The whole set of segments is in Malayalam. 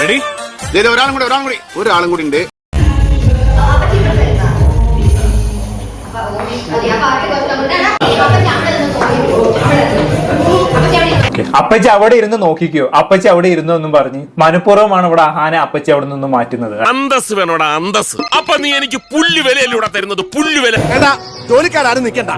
റെഡി? ഒരാളും കൂടി ഉണ്ട്. അപ്പച്ചി അവിടെ ഇരുന്ന് നോക്കിക്കോ, അപ്പച്ചി അവിടെ ഇരുന്നു എന്നും പറഞ്ഞ് മനഃപൂർവ്വമാണ് ഇവിടെ അഹാനെ അപ്പച്ചി അവിടെ നിന്നും മാറ്റുന്നത്. അന്തസ് വേണോടാ അന്തസ്. അപ്പൊ നീ എനിക്ക് പുല്ല് വിലയല്ലൂടെ തരുന്നത്, പുല്ല് വില. ജോലിക്കാരും നിൽക്കണ്ട.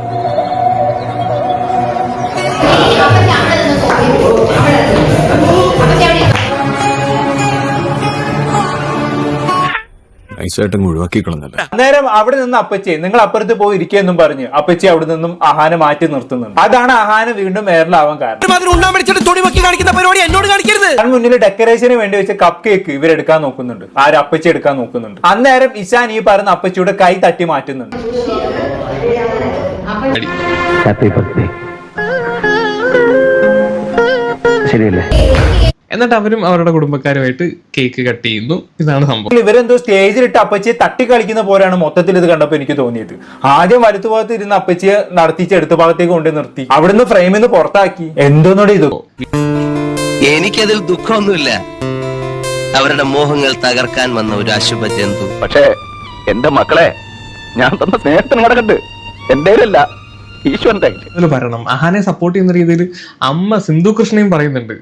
അന്നേരം അവിടെ നിന്ന് അപ്പച്ചി നിങ്ങൾ അപ്പുറത്ത് പോയി ഇരിക്കുമെന്നും പറഞ്ഞ് അപ്പച്ചി അവിടെ നിന്നും അഹാനെ മാറ്റി നിർത്തുന്നുണ്ട്. അതാണ് അഹാനെ വീണ്ടും വൈറലാവാൻ കാരണം. മുന്നിൽ ഡെക്കറേഷന് വേണ്ടി വെച്ച കപ്പ് കേക്ക് ഇവരെടുക്കാൻ നോക്കുന്നുണ്ട്, ആര് അപ്പച്ചി എടുക്കാൻ നോക്കുന്നുണ്ട്. അന്നേരം ഇഷാൻ ഈ പറഞ്ഞ അപ്പച്ചിയുടെ കൈ തട്ടി മാറ്റുന്നുണ്ട്. ശരിയല്ലേ? എന്നിട്ട് അവരും അവരുടെ കുടുംബക്കാരുമായിട്ട് കേക്ക് കട്ട് ചെയ്യുന്നു. ഇതാണ് സംഭവം. ഇവരെന്തോ സ്റ്റേജിലിട്ട് അപ്പച്ചിയെ തട്ടി കളിക്കുന്ന പോലെയാണ് മൊത്തത്തിൽ ഇത് കണ്ടപ്പോൾ എനിക്ക് തോന്നിയത്. ആദ്യം വലത്തു ഭാഗത്ത് ഇരുന്ന അപ്പച്ചിയെ നടത്തിച്ച് എടുത്ത ഭാഗത്തേക്ക് കൊണ്ട് നിർത്തി, അവിടുന്ന് ഫ്രെയിമിൽ നിന്ന് പുറത്താക്കി. എന്തോന്നോടെ ഇത്? എനിക്കതിൽ ദുഃഖമൊന്നുമില്ല. അവരുടെ മോഹങ്ങൾ തകർക്കാൻ വന്ന ഒരു അശുഭ ജന്തു. പക്ഷേ എന്റെ മക്കളെ ഞാൻ തന്ന സ്നേഹത്തിന് കിടക്കട്ട് എന്റെ ഈശ്വരന്റെ പറയണം. അഹാനെ സപ്പോർട്ട് ചെയ്യുന്ന രീതിയിൽ അമ്മ സിന്ധു കൃഷ്ണയും പറയുന്നുണ്ട്.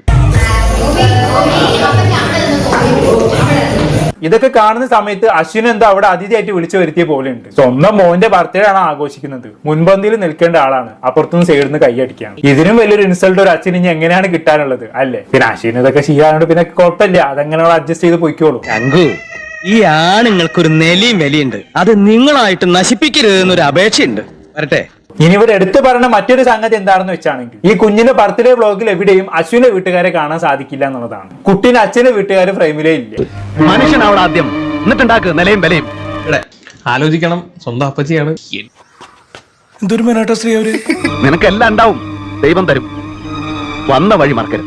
ഇതൊക്കെ കാണുന്ന സമയത്ത് അശ്വിൻ എന്താ അവിടെ അതിഥിയായിട്ട് വിളിച്ചു വരുത്തിയ പോലെ ഉണ്ട്. സ്വന്തം മോന്റെ ബർത്ത്ഡേ ആണ് ആഘോഷിക്കുന്നത്, മുൻപന്തിയിൽ നിൽക്കേണ്ട ആളാണ്, അപ്പുറത്തുനിന്ന് സൈഡിൽ നിന്ന് കൈയടിക്കുകയാണ്. ഇതിനും വലിയൊരു ഇൻസൾട്ട് ഒരു അച്ഛൻ ഇനി എങ്ങനെയാണ് കിട്ടാനുള്ളത് അല്ലേ? പിന്നെ അശ്വിൻ ഇതൊക്കെ ചെയ്യാനുണ്ട്, പിന്നെ കുഴപ്പമില്ല, അതെങ്ങനെ അഡ്ജസ്റ്റ് ചെയ്ത് പോയിക്കോളൂ. ഈ ആണുങ്ങൾക്കൊരു നെലിയും വിലയുണ്ട്, അത് നിങ്ങളായിട്ട് നശിപ്പിക്കരുതെന്നൊരു അപേക്ഷയുണ്ട്. വരട്ടെ. ഇനി ഇവിടെ എടുത്തു പറഞ്ഞ മറ്റൊരു സംഗതി എന്താണെന്ന് വെച്ചാണെങ്കിൽ ഈ കുഞ്ഞിന്റെ ബർത്ത്ഡേ വ്ളോഗിൽ എവിടെയും അശ്വിന്റെ വീട്ടുകാരെ കാണാൻ സാധിക്കില്ല എന്നുള്ളതാണ്. കുട്ടീന്റെ അച്ഛന്റെ വീട്ടുകാർ ഫ്രെയിമിലേ ഇല്ല. മനുഷ്യനാവണം ആദ്യം, എന്നിട്ടുണ്ടാക്കുക നിലയും വിലയും. ആലോചിക്കണം, സ്വന്തം അപ്പച്ചിയാണ്. എന്തൊരു മെനാട്ടോ ശ്രീ അവര്. നിനക്കെല്ലാം ഉണ്ടാവും, ദൈവം തരും. വന്ന വഴി മറക്കരുത്.